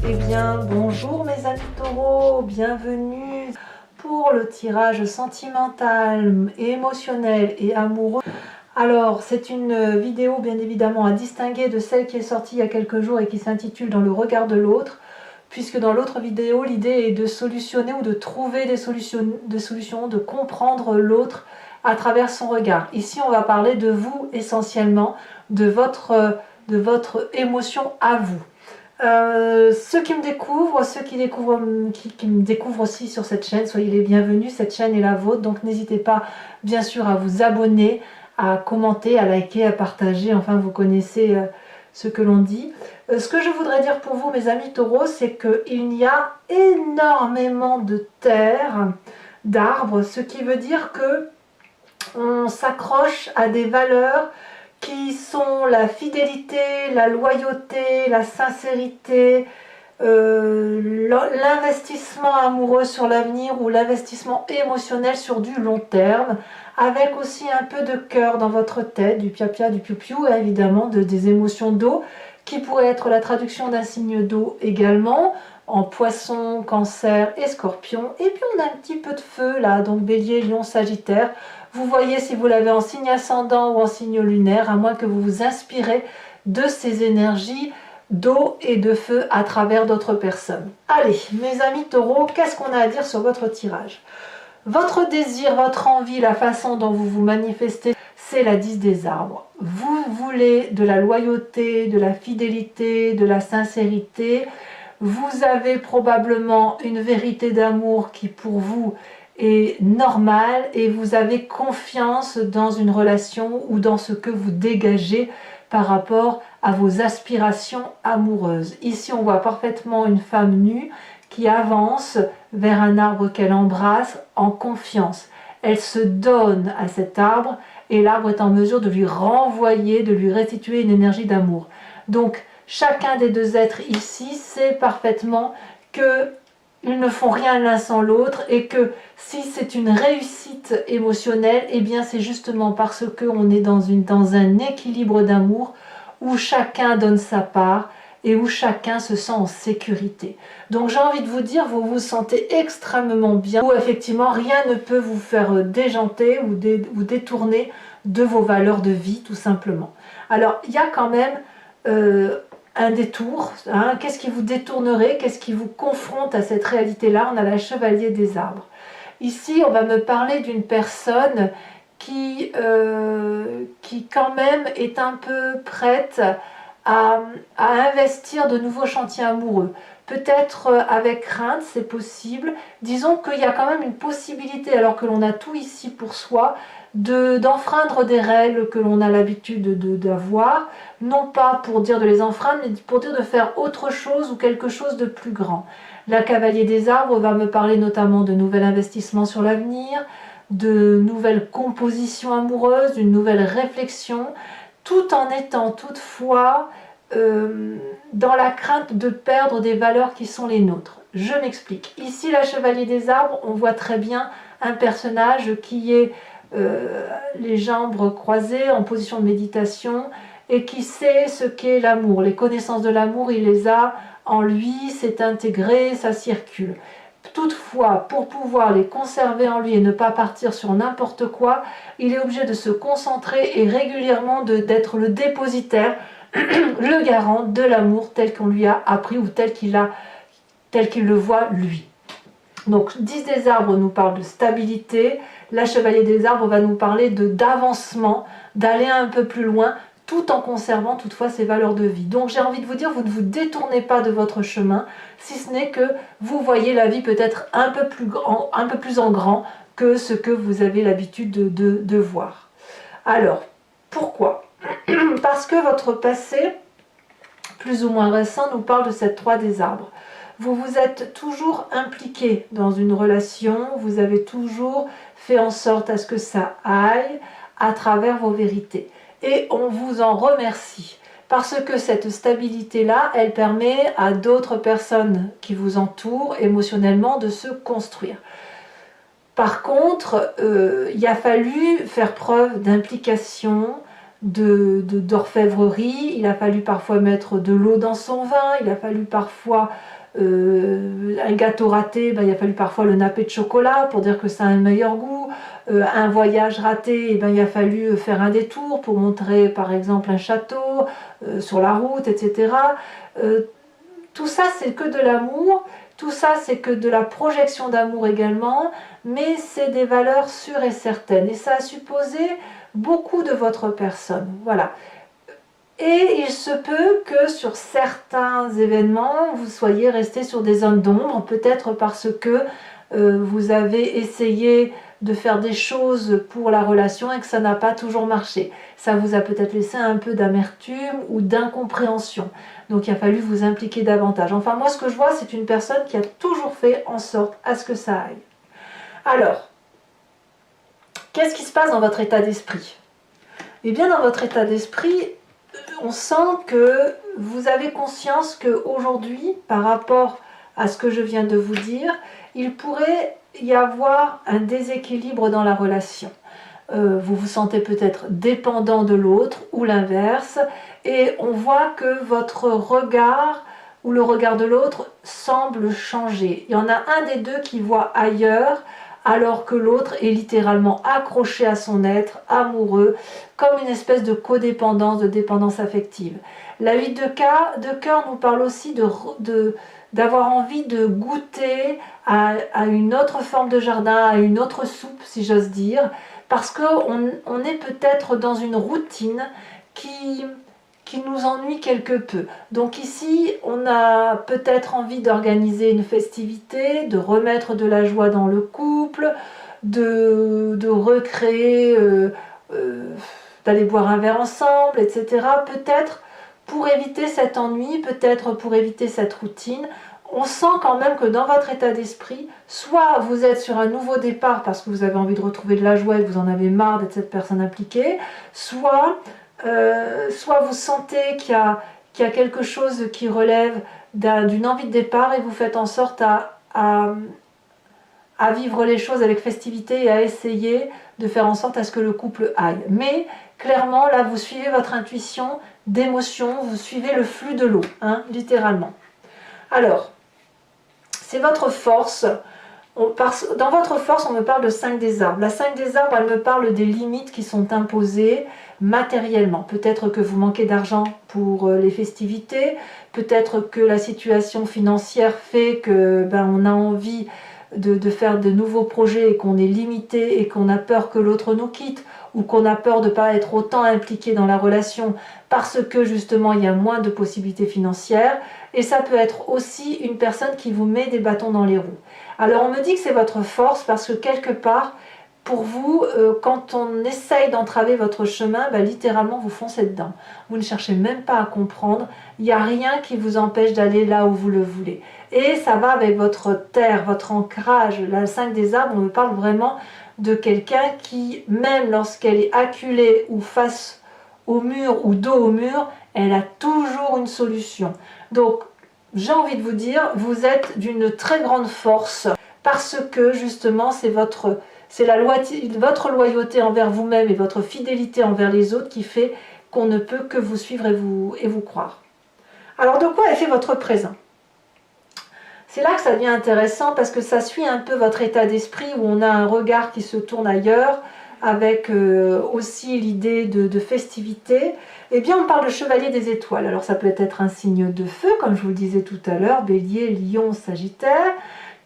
Eh bien, bonjour mes amis taureaux, bienvenue pour le tirage sentimental, émotionnel et amoureux. Alors, c'est une vidéo bien évidemment à distinguer de celle qui est sortie il y a quelques jours et qui s'intitule Dans le regard de l'autre, puisque dans l'autre vidéo, l'idée est de solutionner ou de trouver des solutions, de comprendre l'autre à travers son regard. Ici, on va parler de vous essentiellement, de votre émotion à vous. Ceux qui me découvrent, ceux qui me découvrent aussi sur cette chaîne, soyez les bienvenus, cette chaîne est la vôtre, donc n'hésitez pas bien sûr à vous abonner, à commenter, à liker, à partager, enfin vous connaissez ce que l'on dit. Ce que je voudrais dire pour vous mes amis taureaux, c'est qu'il y a énormément de terre, d'arbres, ce qui veut dire que on s'accroche à des valeurs qui sont la fidélité, la loyauté, la sincérité, l'investissement amoureux sur l'avenir ou l'investissement émotionnel sur du long terme, avec aussi un peu de cœur dans votre tête, du pia-pia, du piou-piou, et évidemment des émotions d'eau, qui pourrait être la traduction d'un signe d'eau également, en poisson, cancer et scorpion. Et puis on a un petit peu de feu là, donc bélier, lion, sagittaire. Vous voyez si vous l'avez en signe ascendant ou en signe lunaire, à moins que vous vous inspirez de ces énergies d'eau et de feu à travers d'autres personnes. Allez, mes amis taureaux, qu'est-ce qu'on a à dire sur votre tirage? Votre désir, votre envie, la façon dont vous vous manifestez, c'est la 10 des arbres. Vous voulez de la loyauté, de la fidélité, de la sincérité. Vous avez probablement une vérité d'amour qui pour vous est normale et vous avez confiance dans une relation ou dans ce que vous dégagez par rapport à vos aspirations amoureuses. Ici, on voit parfaitement une femme nue qui avance vers un arbre qu'elle embrasse en confiance. Elle se donne à cet arbre et l'arbre est en mesure de lui renvoyer, de lui restituer une énergie d'amour. Donc, chacun des deux êtres ici sait parfaitement qu'ils ne font rien l'un sans l'autre et que si c'est une réussite émotionnelle, eh bien c'est justement parce qu'on est dans un équilibre d'amour où chacun donne sa part et où chacun se sent en sécurité. Donc j'ai envie de vous dire, vous vous sentez extrêmement bien, où effectivement rien ne peut vous faire déjanter ou détourner de vos valeurs de vie tout simplement. Alors il y a quand même un détour, hein. Qu'est-ce qui vous détournerait, qu'est-ce qui vous confronte à cette réalité-là? On a la chevalier des arbres. Ici, on va me parler d'une personne qui quand même est un peu prête à investir de nouveaux chantiers amoureux. Peut-être avec crainte, c'est possible. Disons qu'il y a quand même une possibilité, alors que l'on a tout ici pour soi, d'enfreindre des règles que l'on a l'habitude d'avoir, non pas pour dire de les enfreindre, mais pour dire de faire autre chose ou quelque chose de plus grand. La cavalier des arbres va me parler notamment de nouvel investissement sur l'avenir, de nouvelles compositions amoureuses, d'une nouvelle réflexion, tout en étant toutefois dans la crainte de perdre des valeurs qui sont les nôtres. Je m'explique. Ici, la chevalier des arbres, on voit très bien un personnage qui est les jambes croisées en position de méditation et qui sait ce qu'est l'amour. Les connaissances de l'amour, il les a en lui, c'est intégré, ça circule. Toutefois, pour pouvoir les conserver en lui et ne pas partir sur n'importe quoi, il est obligé de se concentrer et régulièrement d'être le dépositaire, le garant de l'amour tel qu'on lui a appris ou tel qu'il le voit lui. Donc 10 des arbres nous parle de stabilité, la chevalier des arbres va nous parler d'avancement, d'aller un peu plus loin, tout en conservant toutefois ses valeurs de vie. Donc j'ai envie de vous dire, vous ne vous détournez pas de votre chemin, si ce n'est que vous voyez la vie peut-être un peu plus en grand que ce que vous avez l'habitude de voir. Alors, pourquoi? Parce que votre passé, plus ou moins récent, nous parle de cette 3 des arbres. Vous vous êtes toujours impliqué dans une relation, vous avez toujours fait en sorte à ce que ça aille à travers vos vérités. Et on vous en remercie, parce que cette stabilité-là, elle permet à d'autres personnes qui vous entourent émotionnellement de se construire. Par contre, il a fallu faire preuve d'implication, d'orfèvrerie, il a fallu parfois mettre de l'eau dans son vin, il a fallu parfois un gâteau raté, ben, il a fallu parfois le napper de chocolat pour dire que ça a un meilleur goût. Un voyage raté, ben, il a fallu faire un détour pour montrer par exemple un château sur la route, etc. Tout ça c'est que de l'amour, tout ça c'est que de la projection d'amour également, mais c'est des valeurs sûres et certaines et ça a supposé beaucoup de votre personne. Voilà. Et il se peut que sur certains événements, vous soyez resté sur des zones d'ombre, peut-être parce que vous avez essayé de faire des choses pour la relation et que ça n'a pas toujours marché. Ça vous a peut-être laissé un peu d'amertume ou d'incompréhension. Donc il a fallu vous impliquer davantage. Enfin moi ce que je vois c'est une personne qui a toujours fait en sorte à ce que ça aille. Alors, qu'est-ce qui se passe dans votre état d'esprit? Eh bien dans votre état d'esprit, on sent que vous avez conscience qu'aujourd'hui, par rapport à ce que je viens de vous dire, il pourrait y avoir un déséquilibre dans la relation. Vous vous sentez peut-être dépendant de l'autre ou l'inverse, et on voit que votre regard ou le regard de l'autre semble changer. Il y en a un des deux qui voit ailleurs, alors que l'autre est littéralement accroché à son être, amoureux, comme une espèce de codépendance, de dépendance affective. La vie de cœur nous parle aussi d'avoir envie de goûter à une autre forme de jardin, à une autre soupe, si j'ose dire, parce qu'on est peut-être dans une routine qui nous ennuie quelque peu. Donc ici, on a peut-être envie d'organiser une festivité, de remettre de la joie dans le couple, de recréer, d'aller boire un verre ensemble, etc. Peut-être pour éviter cet ennui, peut-être pour éviter cette routine. On sent quand même que dans votre état d'esprit, soit vous êtes sur un nouveau départ parce que vous avez envie de retrouver de la joie et que vous en avez marre d'être cette personne impliquée, soit vous sentez qu'il y a quelque chose qui relève d'une envie de départ et vous faites en sorte à vivre les choses avec festivité et à essayer de faire en sorte à ce que le couple aille. Mais clairement, là, vous suivez votre intuition d'émotion, vous suivez le flux de l'eau, hein, littéralement. Alors, c'est votre force. Dans votre force, on me parle de 5 des arbres. La 5 des arbres, elle me parle des limites qui sont imposées matériellement. Peut-être que vous manquez d'argent pour les festivités, peut-être que la situation financière fait que on a envie de faire de nouveaux projets et qu'on est limité et qu'on a peur que l'autre nous quitte ou qu'on a peur de ne pas être autant impliqué dans la relation parce que justement il y a moins de possibilités financières. Et ça peut être aussi une personne qui vous met des bâtons dans les roues. Alors on me dit que c'est votre force parce que quelque part, pour vous, quand on essaye d'entraver votre chemin, littéralement vous foncez dedans. Vous ne cherchez même pas à comprendre, il n'y a rien qui vous empêche d'aller là où vous le voulez. Et ça va avec votre terre, votre ancrage. La 5 des arbres, on me parle vraiment de quelqu'un qui, même lorsqu'elle est acculée ou face au mur ou dos au mur, elle a toujours une solution. Donc, j'ai envie de vous dire, vous êtes d'une très grande force parce que justement, c'est votre loyauté envers vous-même et votre fidélité envers les autres qui fait qu'on ne peut que vous suivre et vous croire. Alors, de quoi est fait votre présent? C'est là que ça devient intéressant parce que ça suit un peu votre état d'esprit où on a un regard qui se tourne ailleurs avec aussi l'idée de festivité. Eh bien, on parle de chevalier des étoiles. Alors, ça peut être un signe de feu, comme je vous le disais tout à l'heure, bélier, lion, sagittaire,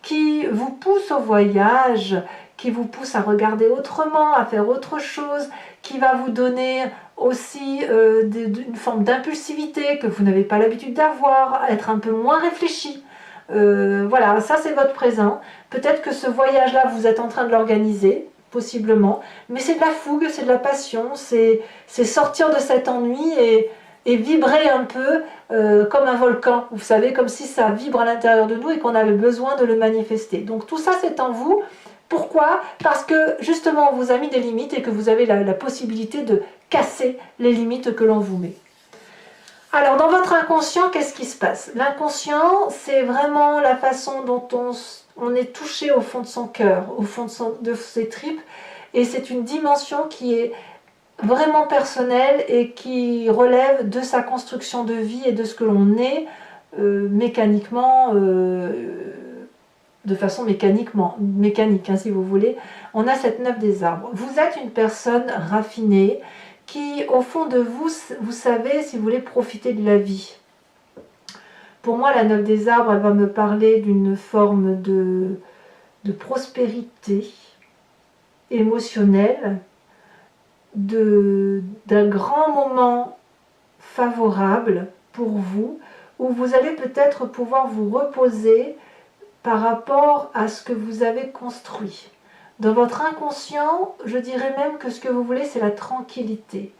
qui vous pousse au voyage, qui vous pousse à regarder autrement, à faire autre chose, qui va vous donner aussi une forme d'impulsivité que vous n'avez pas l'habitude d'avoir, à être un peu moins réfléchi. Voilà, ça c'est votre présent. Peut-être que ce voyage-là, vous êtes en train de l'organiser, possiblement, mais c'est de la fougue, c'est de la passion, c'est sortir de cet ennui et vibrer un peu comme un volcan, vous savez, comme si ça vibre à l'intérieur de nous et qu'on avait besoin de le manifester. Donc tout ça c'est en vous. Pourquoi? Parce que justement on vous a mis des limites et que vous avez la possibilité de casser les limites que l'on vous met. Alors dans votre inconscient, qu'est-ce qui se passe? L'inconscient, c'est vraiment la façon dont on est touché au fond de son cœur, au fond de ses tripes, et c'est une dimension qui est vraiment personnel et qui relève de sa construction de vie et de ce que l'on est mécaniquement, de façon mécanique, hein, si vous voulez. On a cette 9 des arbres. Vous êtes une personne raffinée qui, au fond de vous, vous savez, si vous voulez, profiter de la vie. Pour moi, la 9 des arbres, elle va me parler d'une forme de prospérité émotionnelle, d'un grand moment favorable pour vous, où vous allez peut-être pouvoir vous reposer par rapport à ce que vous avez construit. Dans votre inconscient, je dirais même que ce que vous voulez, c'est la tranquillité.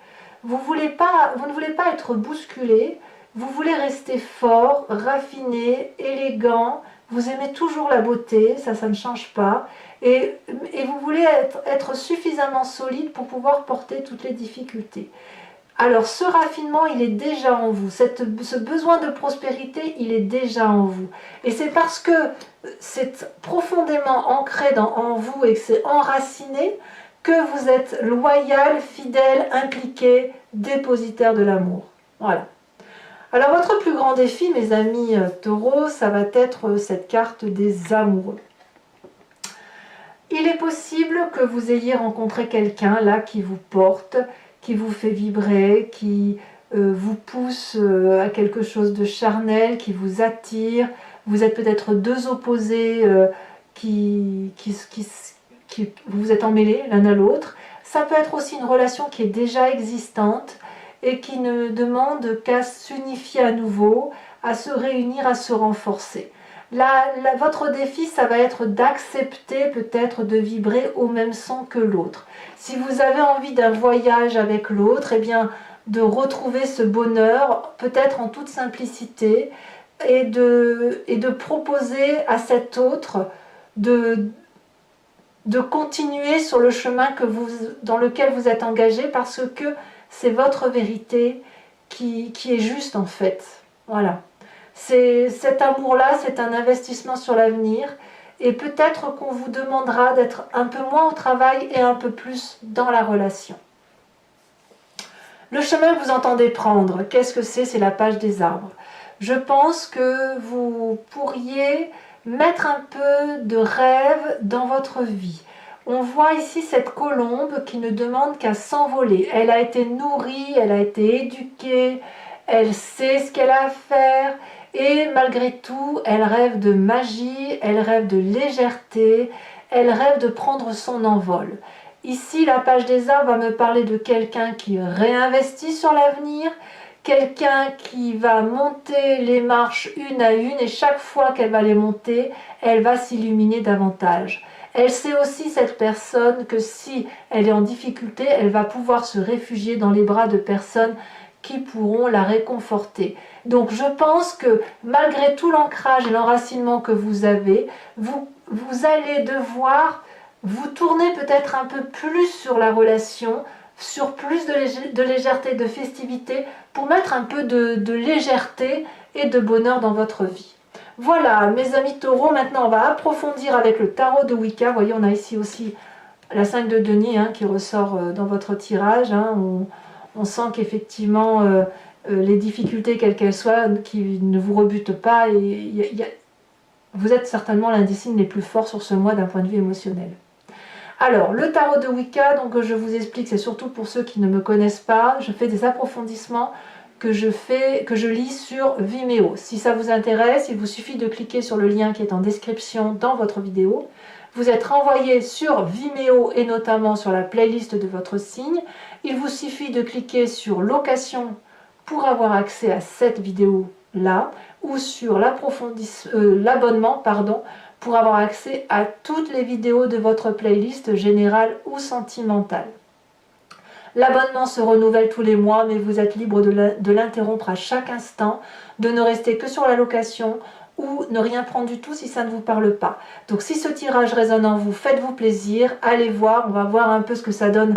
Vous ne voulez pas être bousculé, vous voulez rester fort, raffiné, élégant, vous aimez toujours la beauté, ça ne change pas, et vous voulez être suffisamment solide pour pouvoir porter toutes les difficultés. Alors ce raffinement, il est déjà en vous, ce besoin de prospérité, il est déjà en vous. Et c'est parce que c'est profondément ancré en vous et que c'est enraciné que vous êtes loyal, fidèle, impliqué, dépositaire de l'amour. Voilà. Alors votre plus grand défi, mes amis taureaux, ça va être cette carte des amoureux. Il est possible que vous ayez rencontré quelqu'un là qui vous porte, qui vous fait vibrer, qui vous pousse à quelque chose de charnel, qui vous attire. Vous êtes peut-être deux opposés vous êtes emmêlés l'un à l'autre. Ça peut être aussi une relation qui est déjà existante et qui ne demande qu'à s'unifier à nouveau, à se réunir, à se renforcer. Votre défi, ça va être d'accepter peut-être de vibrer au même son que l'autre. Si vous avez envie d'un voyage avec l'autre, eh bien, de retrouver ce bonheur, peut-être en toute simplicité, et de proposer à cet autre de continuer sur le chemin dans lequel vous êtes engagé, parce que c'est votre vérité qui est juste en fait. Voilà. Cet amour-là, c'est un investissement sur l'avenir, et peut-être qu'on vous demandera d'être un peu moins au travail et un peu plus dans la relation. Le chemin que vous entendez prendre, qu'est-ce que c'est? C'est la page des arbres. Je pense que vous pourriez mettre un peu de rêve dans votre vie. On voit ici cette colombe qui ne demande qu'à s'envoler. Elle a été nourrie, elle a été éduquée, elle sait ce qu'elle a à faire. Et malgré tout, elle rêve de magie, elle rêve de légèreté, elle rêve de prendre son envol. Ici, la page des arbres va me parler de quelqu'un qui réinvestit sur l'avenir, quelqu'un qui va monter les marches une à une, et chaque fois qu'elle va les monter, elle va s'illuminer davantage. Elle sait aussi, cette personne, que si elle est en difficulté, elle va pouvoir se réfugier dans les bras de personnes qui pourront la réconforter. Donc je pense que malgré tout l'ancrage et l'enracinement que vous avez, vous allez devoir vous tourner peut-être un peu plus sur la relation, sur plus de légèreté, de festivité, pour mettre un peu de légèreté et de bonheur dans votre vie. Voilà, mes amis taureaux, maintenant on va approfondir avec le tarot de Wicca. Vous voyez, on a ici aussi la 5 de denier qui ressort dans votre tirage. On sent qu'effectivement, les difficultés, quelles qu'elles soient, qui ne vous rebutent pas, vous êtes certainement l'un des signes les plus forts sur ce mois d'un point de vue émotionnel. Alors, le tarot de Wicca, donc je vous explique, c'est surtout pour ceux qui ne me connaissent pas. Je fais des approfondissements que je lis sur Vimeo. Si ça vous intéresse, il vous suffit de cliquer sur le lien qui est en description dans votre vidéo. Vous êtes renvoyé sur Vimeo et notamment sur la playlist de votre signe. Il vous suffit de cliquer sur location pour avoir accès à cette vidéo-là, ou sur l'abonnement, pour avoir accès à toutes les vidéos de votre playlist générale ou sentimentale. L'abonnement se renouvelle tous les mois, mais vous êtes libre de l'interrompre à chaque instant, de ne rester que sur la location ou ne rien prendre du tout si ça ne vous parle pas. Donc si ce tirage résonne en vous, faites-vous plaisir, allez voir, on va voir un peu ce que ça donne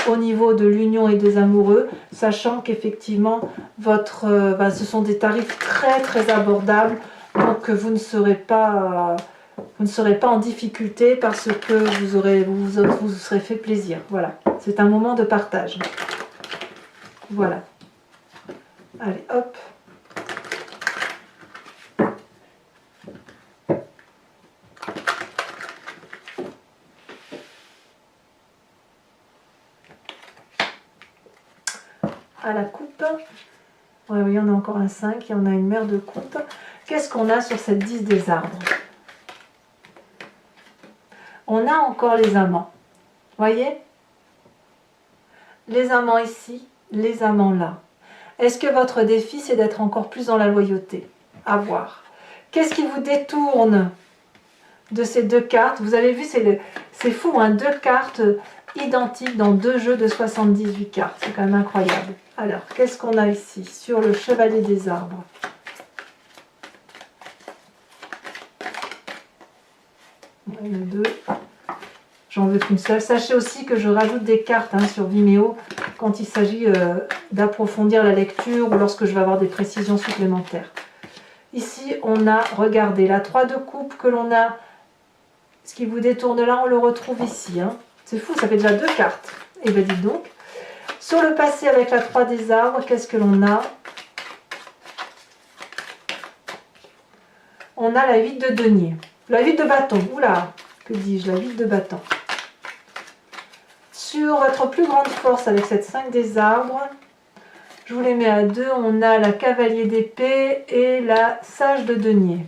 au niveau de l'union et des amoureux, sachant qu'effectivement, ce sont des tarifs très très abordables, donc vous ne serez pas Vous ne serez pas en difficulté parce que vous serez fait plaisir. Voilà, c'est un moment de partage. Voilà. Allez, hop. À la coupe. Ouais, oui, on a encore un 5 et on a une mer de coupe. Qu'est-ce qu'on a sur cette 10 des arbres? On a encore les amants. Voyez? Les amants ici, les amants là. Est-ce que votre défi, c'est d'être encore plus dans la loyauté? À voir. Qu'est-ce qui vous détourne de ces deux cartes? Vous avez vu, c'est fou, hein, deux cartes identiques dans deux jeux de 78 cartes. C'est quand même incroyable. Alors, qu'est-ce qu'on a ici sur le chevalier des arbres? Il y en a deux. J'en veux qu'une seule. Sachez aussi que je rajoute des cartes sur Vimeo quand il s'agit d'approfondir la lecture ou lorsque je vais avoir des précisions supplémentaires. Ici, on a, regardez, la 3 de coupe que l'on a. Ce qui vous détourne là, on le retrouve ici. Hein. C'est fou, ça fait déjà deux cartes. Et bien, dites donc. Sur le passé, avec la 3 des arbres, qu'est-ce que l'on a? On a la 8 de denier. La 8 de bâton. Oula, que dis-je? La 8 de bâton. Sur votre plus grande force avec cette 5 des arbres, je vous les mets à 2, on a la cavalier d'épée et la sage de denier.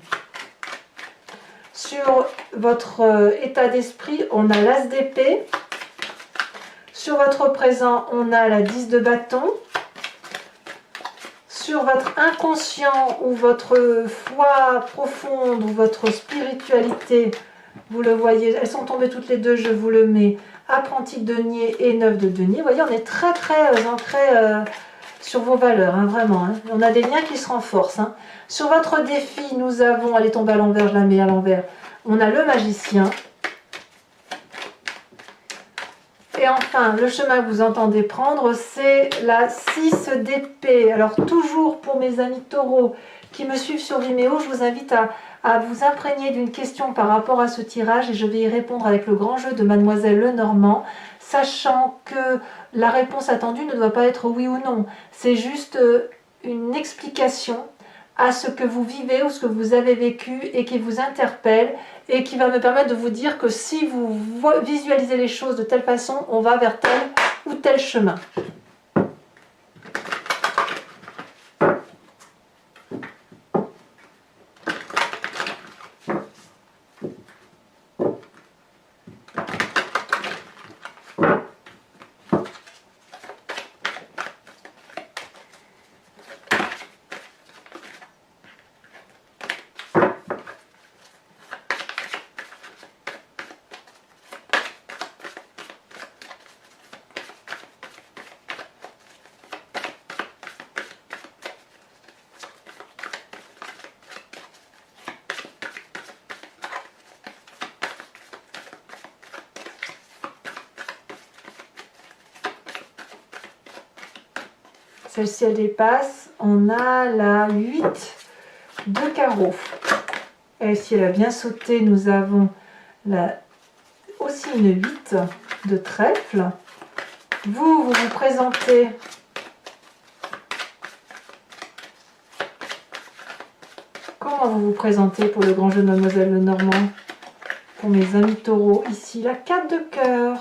Sur votre état d'esprit, on a l'as d'épée. Sur votre présent, on a la 10 de bâton. Sur votre inconscient ou votre foi profonde ou votre spiritualité, vous le voyez, elles sont tombées toutes les deux, je vous le mets. Apprenti de denier et 9 de denier. Vous voyez, on est très ancré sur vos valeurs, hein, vraiment. Hein. On a des liens qui se renforcent. Hein. Sur votre défi, nous avons, elle est tombée à l'envers, je la mets à l'envers, on a le magicien. Et enfin, le chemin que vous entendez prendre, c'est la 6 d'épée. Alors toujours pour mes amis taureaux qui me suivent sur Vimeo, je vous invite à vous imprégner d'une question par rapport à ce tirage et je vais y répondre avec le grand jeu de Mademoiselle Lenormand, sachant que la réponse attendue ne doit pas être oui ou non. C'est juste une explication à ce que vous vivez ou ce que vous avez vécu et qui vous interpelle et qui va me permettre de vous dire que si vous visualisez les choses de telle façon, on va vers tel ou tel chemin. Celle-ci, elle dépasse. On a la 8 de carreau. Et si elle a bien sauté, nous avons aussi une 8 de trèfle. Vous vous présentez comment vous vous présentez pour le grand jeu de Mademoiselle Lenormand? Pour mes amis taureaux, ici la 4 de cœur.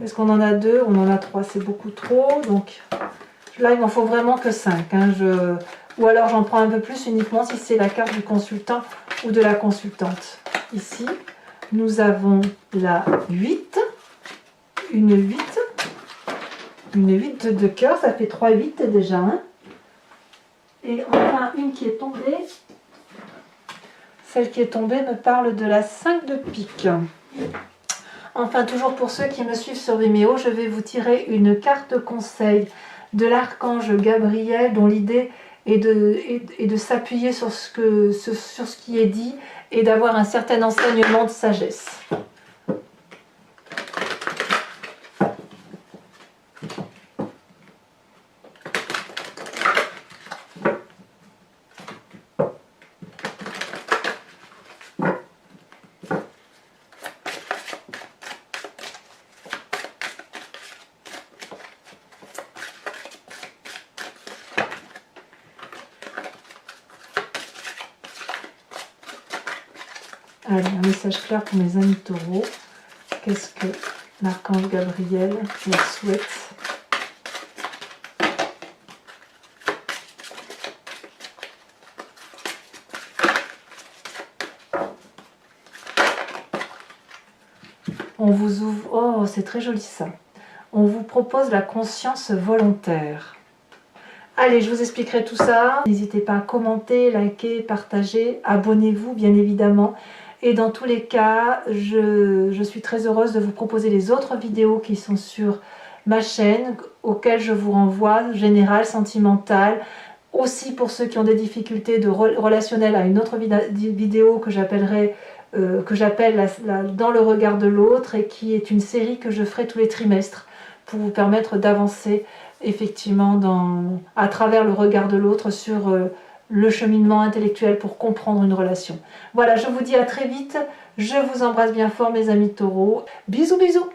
Est-ce qu'on en a 2? On en a 3, c'est beaucoup trop. Donc là, il m'en faut vraiment que 5. Hein. Ou alors j'en prends un peu plus uniquement si c'est la carte du consultant ou de la consultante. Ici, nous avons la 8, une 8 de cœur, ça fait 3 8 déjà. Hein. Et enfin, une qui est tombée. Celle qui est tombée me parle de la 5 de pique. Enfin, toujours pour ceux qui me suivent sur Vimeo, je vais vous tirer une carte conseil de l'archange Gabriel, dont l'idée est de s'appuyer sur ce qui est dit et d'avoir un certain enseignement de sagesse. Allez, un message clair pour mes amis taureaux. Qu'est-ce que l'archange Gabriel leur souhaite? On vous ouvre... Oh, c'est très joli ça. On vous propose la conscience volontaire. Allez, je vous expliquerai tout ça. N'hésitez pas à commenter, liker, partager. Abonnez-vous, bien évidemment. Et dans tous les cas, je suis très heureuse de vous proposer les autres vidéos qui sont sur ma chaîne, auxquelles je vous renvoie, générale, sentimentale. Aussi pour ceux qui ont des difficultés relationnelles, à une autre vidéo que j'appelle Dans le regard de l'autre, et qui est une série que je ferai tous les trimestres pour vous permettre d'avancer effectivement à travers le regard de l'autre sur le cheminement intellectuel pour comprendre une relation. Voilà, je vous dis à très vite. Je vous embrasse bien fort mes amis taureaux. Bisous bisous.